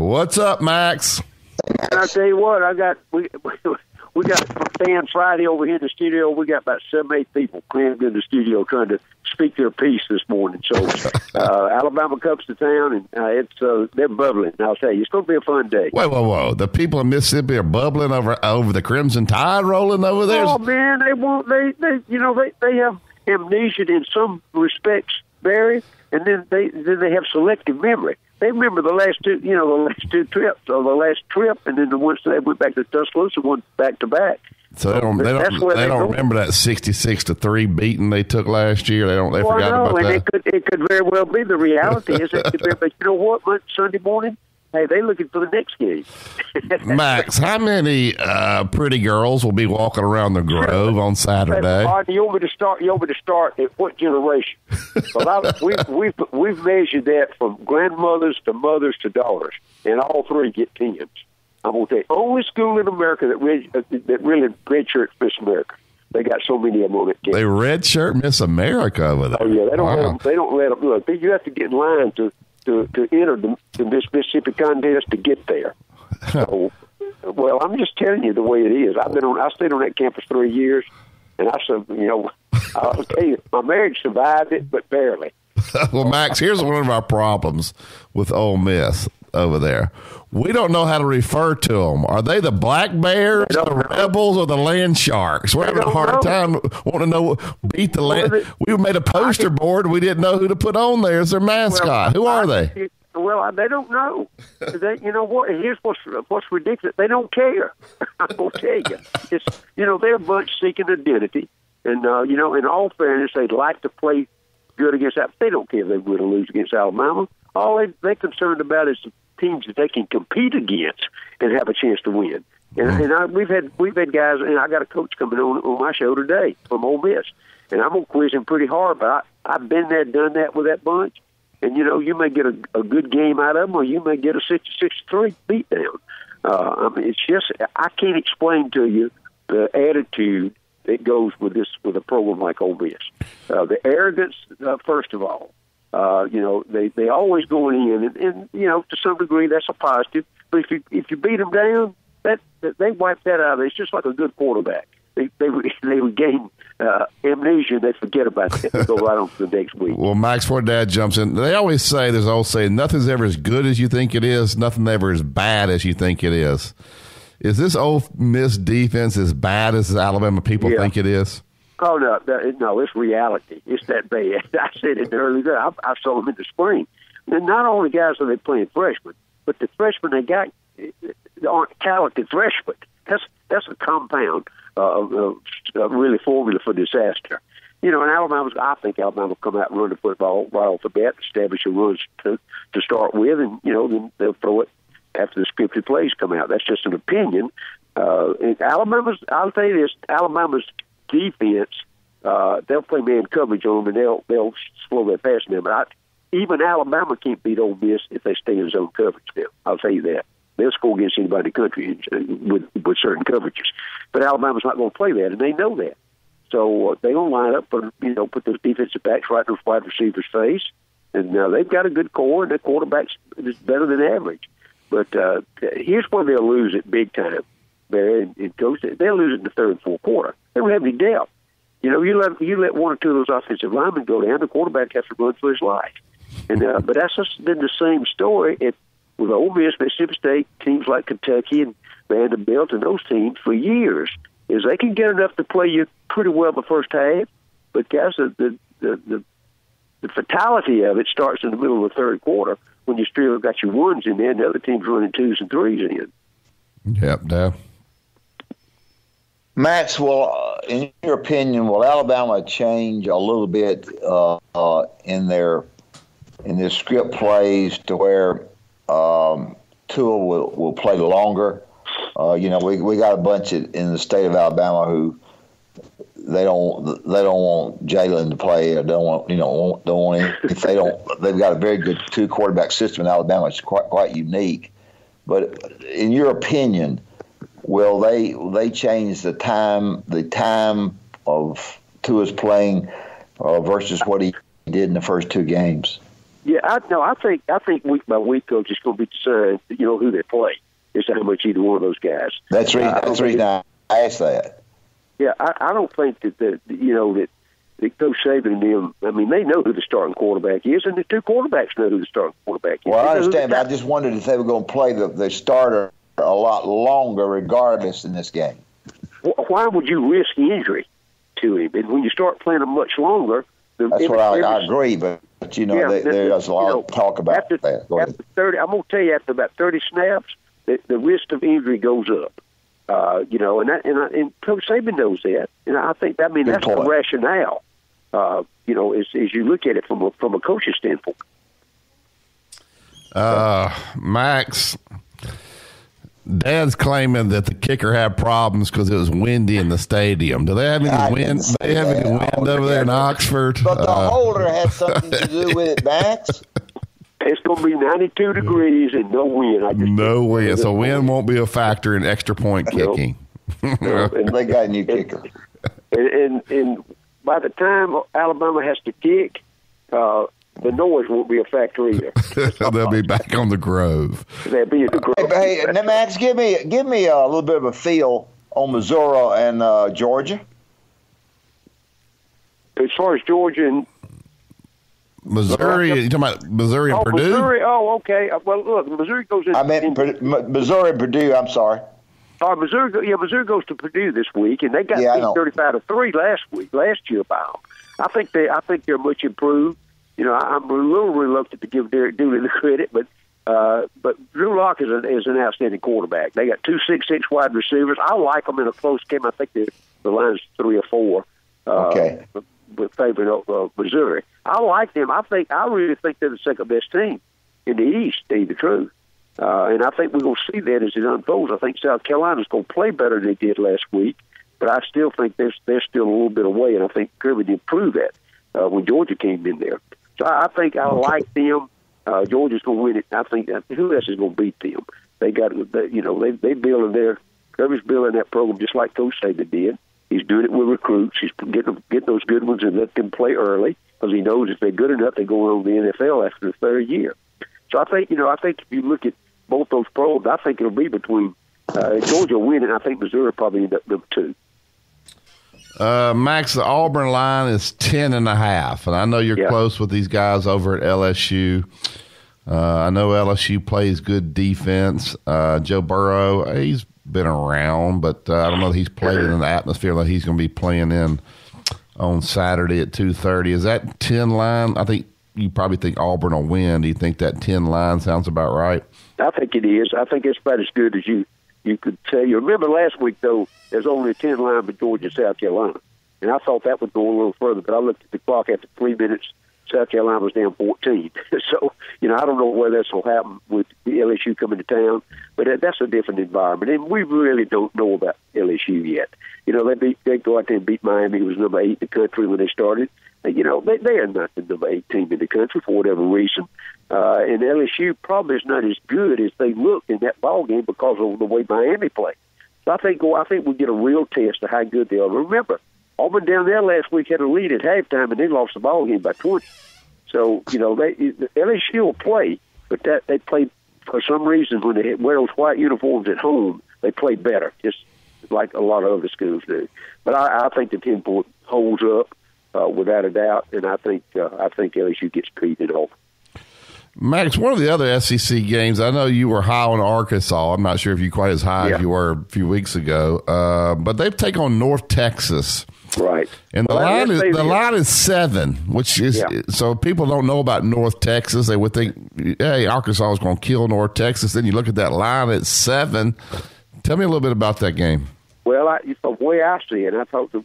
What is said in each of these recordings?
What's up, Max? And I tell you what, we got Fan Friday over here in the studio. We got about 7-8 people crammed in the studio trying to speak their piece this morning. So Alabama comes to town, and they're bubbling. And I'll tell you, it's going to be a fun day. Whoa! The people in Mississippi are bubbling over the Crimson Tide rolling over there. Oh man, they have amnesia in some respects, Barry, and then they have selective memory. They remember the last two trips, or the last trip, and then the ones they went back to Tuscaloosa, one back to back. So they don't remember that 66-3 beating they took last year. They forgot about that. It could very well be. The reality is that, but you know what? Sunday morning, hey, they're looking for the next game. Max, how many pretty girls will be walking around the Grove on Saturday? You want me to start at what generation? Well, we've measured that from grandmothers to mothers to daughters, and all three get 10s. I'm going to tell you, only school in America that really redshirt Miss America. They got so many of them on it. They redshirt Miss America over there. Oh yeah, they don't let them. Look, you have to get in line to enter the Mississippi contest to get there. So, well, I'm just telling you the way it is. I stayed on that campus 3 years, and I said, I'll tell you, my marriage survived it, but barely. Well, Max, here's one of our problems with Ole Miss over there. We don't know how to refer to them. Are they the Black Bears, the Rebels, or the Land Sharks? We're having a hard time wanting to know. Beat the land. We made a poster board. We didn't know who to put on there as their mascot. Who are they? Well, they don't know. You know what? Here's what's ridiculous. They don't care. I'm gonna tell you. It's they're a bunch seeking identity, and in all fairness, they'd like to play good against that. They don't care if they win or lose against Alabama. All they're concerned about is the teams that they can compete against and have a chance to win. And we've had guys, and I got a coach coming on my show today from Ole Miss, and I'm gonna quiz him pretty hard. But I've been there, done that with that bunch, and you may get a good game out of them, or you may get a 66-3 beatdown. It's just I can't explain to you the attitude that goes with a program like Ole Miss. The arrogance, first of all. They always going in, and to some degree that's a positive. But if you beat them down, they wipe that out. It's just like a good quarterback. They would gain amnesia. They forget about that. They go right on to the next week. Well, Max, before Dad jumps in, they always say, there's an old saying, nothing's ever as good as you think it is. Nothing ever as bad as you think it is. Is this Ole Miss defense as bad as Alabama people think it is? Oh, no, it's reality. It's that bad. I said it earlier. I saw them in the spring. And not only guys are they playing freshmen, but the freshmen they got aren't talented freshmen. That's a compound really formula for disaster. And I think Alabama will come out and run the football right off the bat, establish a run to start with, and then they'll throw it after the scripted plays come out. That's just an opinion. I'll tell you this, Alabama's defense, they'll play man coverage on them, and they'll slow their passing them. But even Alabama can't beat Ole Miss if they stay in zone coverage now. I'll tell you that. They'll score against anybody in the country with certain coverages. But Alabama's not going to play that, and they know that. So they're going to line up and put those defensive backs right in the wide receiver's face. And they've got a good core, and their quarterback's is better than average. But here's where they'll lose it big time, Barry and Coach. They'll lose it in the third and fourth quarter. They don't have any depth. You let one or two of those offensive linemen go down, the quarterback has to run for his life. And but that's just been the same story with Ole Miss, Mississippi State, teams like Kentucky and Vanderbilt, and those teams for years. Is they can get enough to play you pretty well the first half, but guys, the fatality of it starts in the middle of the third quarter when you still got your ones in there, and the other team's running 2s and 3s in. Yep, Dad. Max, in your opinion, will Alabama change a little bit in their script plays to where Tua will play longer? We got a bunch in the state of Alabama who they don't want Jalen to play, or don't want him. If they don't, they've got a very good 2-quarterback system in Alabama. It's quite unique. But in your opinion, will they change the time of Tua's playing versus what he did in the first 2 games? Yeah, I think week by week, Coach, it's going to be decided, who they play. Is how much either one of those guys. That's the reason I asked that. Yeah, I don't think that Coach Saban and them. I mean, they know who the starting quarterback is, and the two quarterbacks know who the starting quarterback is. Well, I understand, but I just wondered if they were going to play the starter a lot longer, regardless in this game. Why would you risk injury to him? And when you start playing him much longer, that's what I agree. But there's a lot of talk about that. After 30, I'm going to tell you, after about 30 snaps, the risk of injury goes up. And Coach Saban knows that, and I think that's the rationale. As you look at it from a coach's standpoint. Max, Dad's claiming that the kicker had problems because it was windy in the stadium. Do they have any wind? They have any wind over there in Oxford? But the holder had something to do with it, Max. It's going to be 92 degrees and no wind. No wind. So wind won't be a factor in extra point kicking. No. And they got a new kicker. And by the time Alabama has to kick, the noise won't be a factor either. They'll be back on the Grove. They'll be at the Grove. Hey, Max, give me a little bit of a feel on Missouri and Georgia. As far as Georgia and Missouri, you talking about Missouri and Purdue? Missouri, okay. Well, look, Missouri goes in. I meant Missouri and Purdue. I'm sorry. Missouri goes to Purdue this week, and they got beat 35-3 last year by them. I think they're much improved. I'm a little reluctant to give Derek Dooley the credit, but Drew Lock is an outstanding quarterback. They got 2 6'6" wide receivers. I like them in a close game. I think the line's 3 or 4. Okay. With favoring Missouri. I like them. I really think they're the second best team in the East, to tell you the truth. And I think we're going to see that as it unfolds. I think South Carolina's going to play better than they did last week, but I still think they're still a little bit away, and I think Kirby did prove that when Georgia came in there. So I think I like them. Georgia's going to win it. I think who else is going to beat them? They building Kirby's building that program just like Coach Saban did. He's doing it with recruits. He's getting those good ones and let them play early because he knows if they're good enough, they go on to the NFL after the third year. So I think if you look at both those programs, I think it'll be between Georgia winning. I think Missouri probably end up number 2. Max, the Auburn line is 10.5, and I know you're close with these guys over at LSU. I know LSU plays good defense. Joe Burrow, he's been around, but I don't know if he's played in an atmosphere like he's going to be playing in on Saturday at 2:30. Is that 10 line? I think you probably think Auburn will win. Do you think that 10 line sounds about right? I think it is. I think it's about as good as you could say. You remember last week, though, there's only a 10 line for Georgia and South Carolina. And I thought that would go a little further, but I looked at the clock after 3 minutes. South Carolina was down 14. So, I don't know whether this will happen with the LSU coming to town, but that's a different environment. And we really don't know about LSU yet. They go out there and beat Miami, who was number 8 in the country when they started. They are not the number 8 team in the country for whatever reason. And LSU probably is not as good as they looked in that ball game because of the way Miami played. So I think we'll get a real test of how good they are. Remember, Auburn down there last week had a lead at halftime, and they lost the ball game by 20. So, LSU will play, but they play for some reason when they wear those white uniforms at home, they play better, just like a lot of other schools do. But I think the 10-point holds up without a doubt, and I think LSU gets beat at all. Max, one of the other SEC games, I know you were high on Arkansas. I'm not sure if you're quite as high as you were a few weeks ago, but they've taken on North Texas. Right. And the line is 7, which is so people don't know about North Texas. They would think, hey, Arkansas is going to kill North Texas. Then you look at that line at 7. Tell me a little bit about that game. Well, the way I see it, I talked to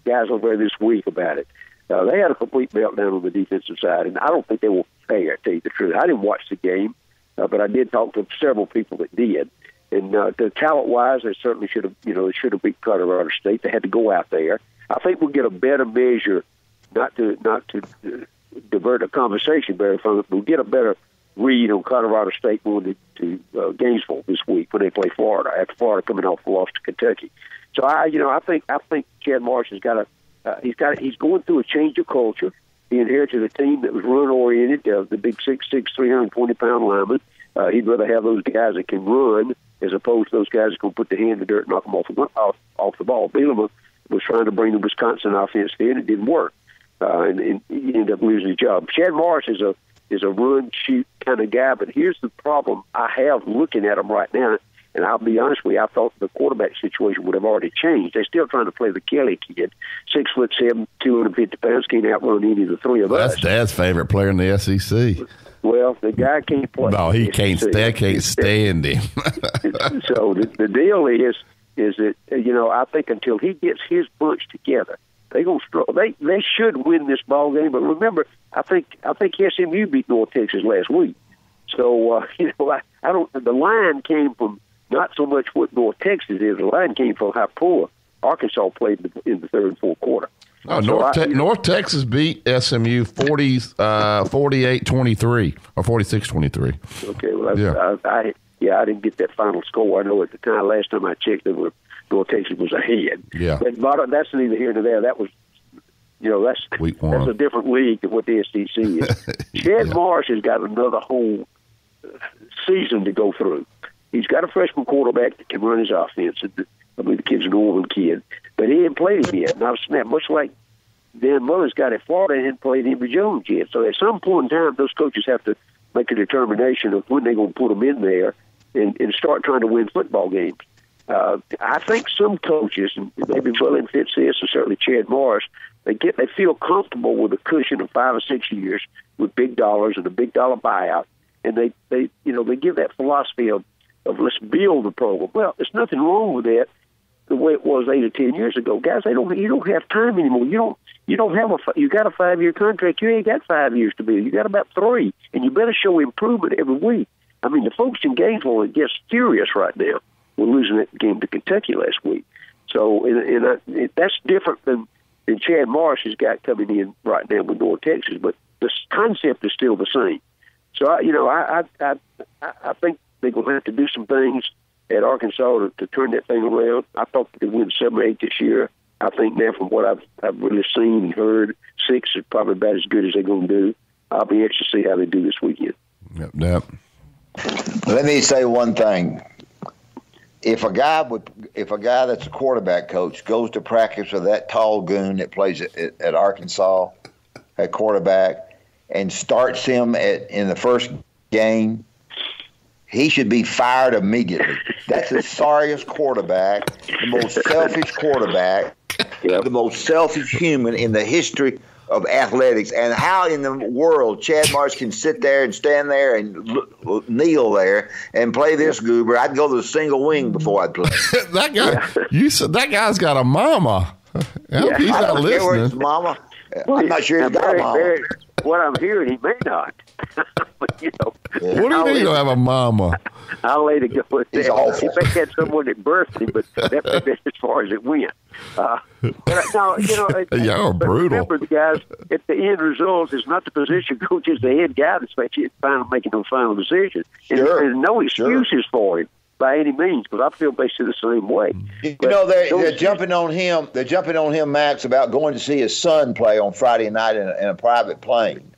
guys over there this week about it. They had a complete meltdown on the defensive side, and I don't think they were fair, to tell you the truth. I didn't watch the game, but I did talk to several people that did. And the talent-wise, they certainly should have, they should have beat Colorado State. They had to go out there. I think we'll get a better measure, not to divert the conversation better from it, but we'll get a better read on Colorado State going to Gainesville this week when they play Florida, after Florida coming off the loss to Kentucky. So I think Chad Marsh has got he's going through a change of culture. He inherited a team that was run-oriented, the big 6'6", 320-pound linemen. He'd rather have those guys that can run as opposed to those guys that can put their hand in the dirt and knock them off the ball. Bielema was trying to bring the Wisconsin offense in. It didn't work, and he ended up losing his job. Chad Morris is a run-shoot kind of guy, but here's the problem I have looking at him right now, and I'll be honest with you, I thought the quarterback situation would have already changed. They're still trying to play the Kelly kid, 6'7", 250 pounds, can't outrun any of the three of us. That's Dad's favorite player in the SEC. Well, the guy can't play. No, he can't. Dad can't stand him. So the deal is that I think until he gets his bunch together, they're gonna struggle. They should win this ball game. But remember, I think SMU beat North Texas last week. So I don't. The line came from not so much what North Texas is. The line came from how poor Arkansas played in the third and fourth quarter. No, North Texas beat SMU 48-23 or 46-23. Okay, well, I didn't get that final score. I know at the time, last time I checked, North Texas was ahead. Yeah, but that's neither here nor there. That was, that's week one. That's a different league than what the SEC is. Chad Morris has got another whole season to go through. He's got a freshman quarterback that can run his offense. I believe the kid's an Auburn kid, but he ain't played him yet. Not a snap. Much like Dan Mullen's got at Florida, he hadn't played Emory Jones yet. So at some point in time, those coaches have to make a determination of when they're going to put them in there and start trying to win football games. I think some coaches, and maybe Mullen fits this, and certainly Chad Morris, they feel comfortable with a cushion of 5 or 6 years with big dollars and a big dollar buyout, and they give that philosophy of let's build the program. Well, there's nothing wrong with that. The way it was 8 or 10 years ago, guys, you don't have time anymore. You got a 5-year contract. You ain't got 5 years to build. You got about 3, and you better show improvement every week. I mean, the folks in Gainesville are just furious right now. We're losing that game to Kentucky last week. So, that's different than Chad Morris has got coming in right now with North Texas, but the concept is still the same. So, I think they're going to have to do some things at Arkansas to turn that thing around. I thought they could win 7 or 8 this year. I think now from what I've really seen and heard, 6 is probably about as good as they're going to do. I'll be anxious to see how they do this weekend. Yep. Let me say one thing. If a guy that's a quarterback coach goes to practice with that tall goon that plays at Arkansas at quarterback and starts him in the first game, he should be fired immediately. That's the sorriest quarterback, the most selfish quarterback, the most selfish human in the history of athletics. And how in the world Chad Morris can sit there and stand there and kneel there and play this goober? I'd go to the single wing before I'd play. That guy, you said that guy's got a mama. He's not listening. His mama. I'm not sure he's got a mama. What I'm hearing, he may not. But, what do you mean you don't have a mama? I'll let it go with that. Awful. He may have had someone that birthed him, but that's as far as it went. But Y'all brutal. Remember, the guys, at the end result, it's not the position coach, it's the head guy that's making the final decision. And there's no excuses for him by any means, because I feel basically the same way. They're jumping on him. They're jumping on him, Max, about going to see his son play on Friday night in a private plane.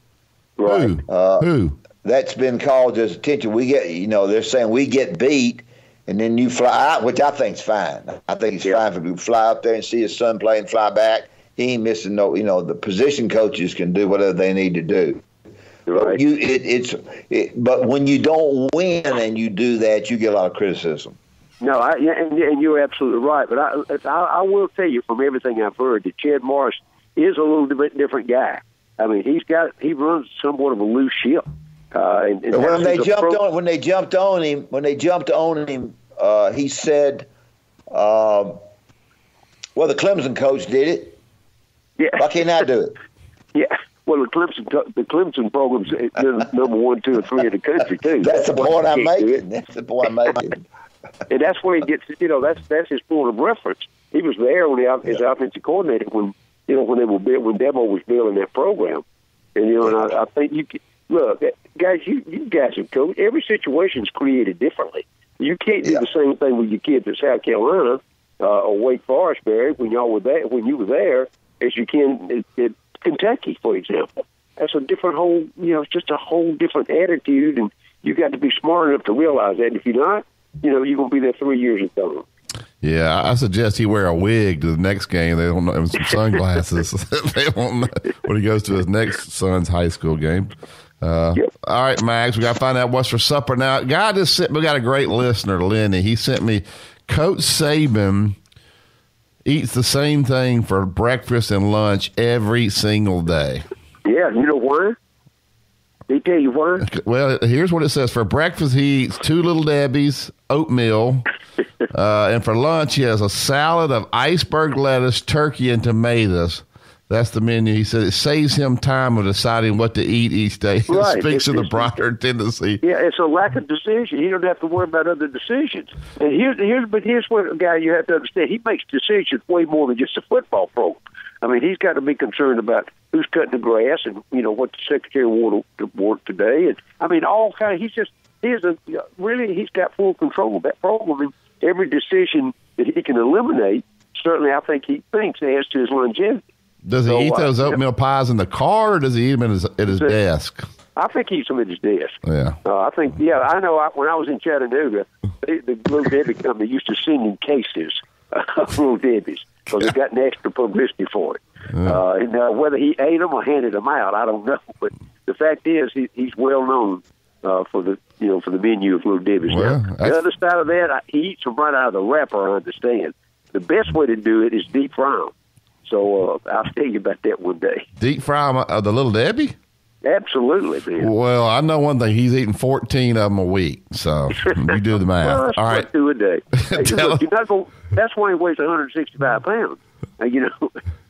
Right. Who? That's been called to his attention. We get, they're saying we get beat, and then you fly out, which I think is fine. I think it's fine for you to fly up there and see his son play and fly back. He ain't missing no. The position coaches can do whatever they need to do. Right. But when you don't win and you do that, you get a lot of criticism. No, and you're absolutely right. But I will tell you from everything I've heard that Chad Morris is a little bit different guy. I mean, he runs somewhat of a loose ship. And when they jumped on him, he said, "Well, the Clemson coach did it. Yeah. Why can't I do it?" Yeah. Well, the Clemson program's number 1, 2, or 3 in the country too. That's the point I'm making. And that's where he gets. That's his point of reference. He was there when his offensive coordinator when Debo was building that program. And and I think you can, look, guys. You guys have coached. Every situation is created differently. You can't do the same thing with your kids at South Carolina or Wake Forest, Barry, when you were there, as you can at Kentucky, for example. That's a different whole, it's just a whole different attitude, and you got to be smart enough to realize that. If you're not, you're going to be there 3 years and gone. Yeah, I suggest he wear a wig to the next game. They don't know, and some sunglasses. They won't know when he goes to his next son's high school game. Yep. All right, Max, we got to find out what's for supper now. We got a great listener, Lenny. He sent me, Coach Saban eats the same thing for breakfast and lunch every single day. Yeah, you know why? They tell you why? Well, here's what it says. For breakfast, he eats 2 Little Debbie's, oatmeal, and for lunch, he has a salad of iceberg lettuce, turkey, and tomatoes. That's the menu. He said it saves him time of deciding what to eat each day. Right. It speaks to the broader tendency. Yeah, it's a lack of decision. He don't have to worry about other decisions. And here's what a guy you have to understand. He makes decisions way more than just a football program. I mean, he's got to be concerned about who's cutting the grass and what the secretary wanted to work today. And I mean, all kind of. He's got full control of that program. And every decision that he can eliminate, certainly, I think he thinks adds to his longevity. Does he eat those oatmeal pies in the car, or does he eat them at his desk? I think he eats them at his desk. Yeah. I know when I was in Chattanooga, the Little Debbie company used to send in cases of Little Debbie's because they got an extra publicity for it. Yeah. And whether he ate them or handed them out, I don't know. But the fact is, he's well known for the menu of Little Debbie's. Well, the other side of that, he eats them right out of the wrapper. I understand. The best way to do it is deep fry them. So I'll tell you about that one day. Deep fry the Little Debbie? Absolutely, man. Well, I know one thing. He's eating 14 of them a week. So you do the math. Well, that's all right. 2 a day. Hey, look, that's why he weighs 165 pounds.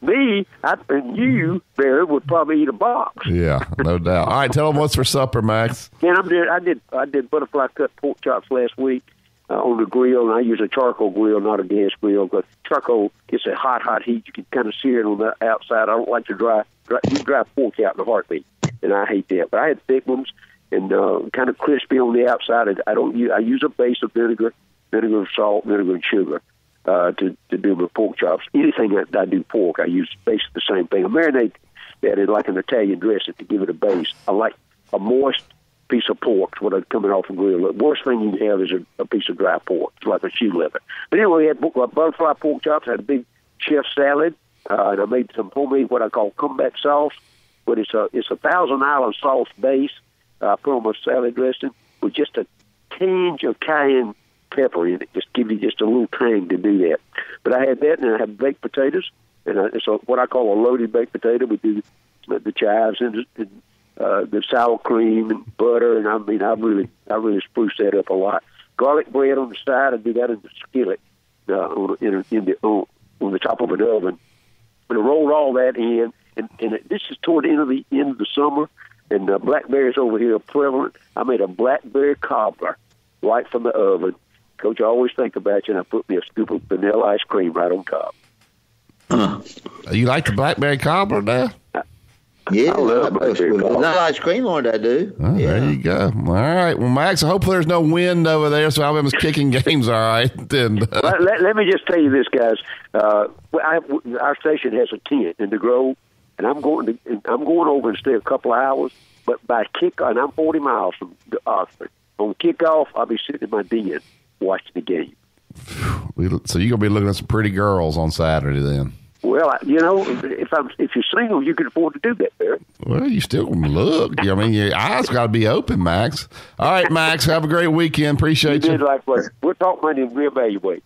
Me and you, Barry, would probably eat a box. Yeah, no doubt. All right, tell them what's for supper, Max. Man, I did butterfly cut pork chops last week on the grill, and I use a charcoal grill, not a gas grill. But charcoal gets a hot heat. You can kind of sear it on the outside. I don't like to dry pork out in a heartbeat, and I hate that. But I had thick ones and kind of crispy on the outside. I use a base of vinegar, salt, vinegar, and sugar to do my pork chops. Anything that I do pork, I use basically the same thing. I marinate that in like an Italian dressing to give it a base. I like a moist piece of pork when I'm coming off the grill. The worst thing you can have is a piece of dry pork. It's like a shoe leather. But anyway, we had butterfly pork chops. I had a big chef salad, and I made some homemade what I call comeback sauce. But it's a Thousand Island sauce base. I put on my salad dressing with just a tinge of cayenne pepper in it. Just give you just a little tang to do that. But I had that, and I had baked potatoes, and it's what I call a loaded baked potato. We do the chives and the sour cream and butter, and I really spruce that up a lot. Garlic bread on the side, I do that in the skillet on the top of an oven. And I rolled all that in, and this is toward the end of the summer, and blackberries over here are prevalent. I made a blackberry cobbler right from the oven. Coach, I always think about you, and I put me a scoop of vanilla ice cream right on top. You like the blackberry cobbler now? Yeah, I love vanilla ice cream on it, I do. Oh, yeah. There you go. All right. Well, Max, hopefully there's no wind over there, so Alabama's kicking games all right. And, let me just tell you this, guys. Our station has a tent in the Grove, and I'm going over and stay a couple of hours. But by kickoff, and I'm 40 miles from Oxford. On kickoff, I'll be sitting in my den watching the game. So you're gonna be looking at some pretty girls on Saturday then. Well, if you're single, you can afford to do that, Barry. Well, you still gonna look. I mean, your eyes got to be open, Max. All right, Max. Have a great weekend. Appreciate you. We'll talk Monday and reevaluate.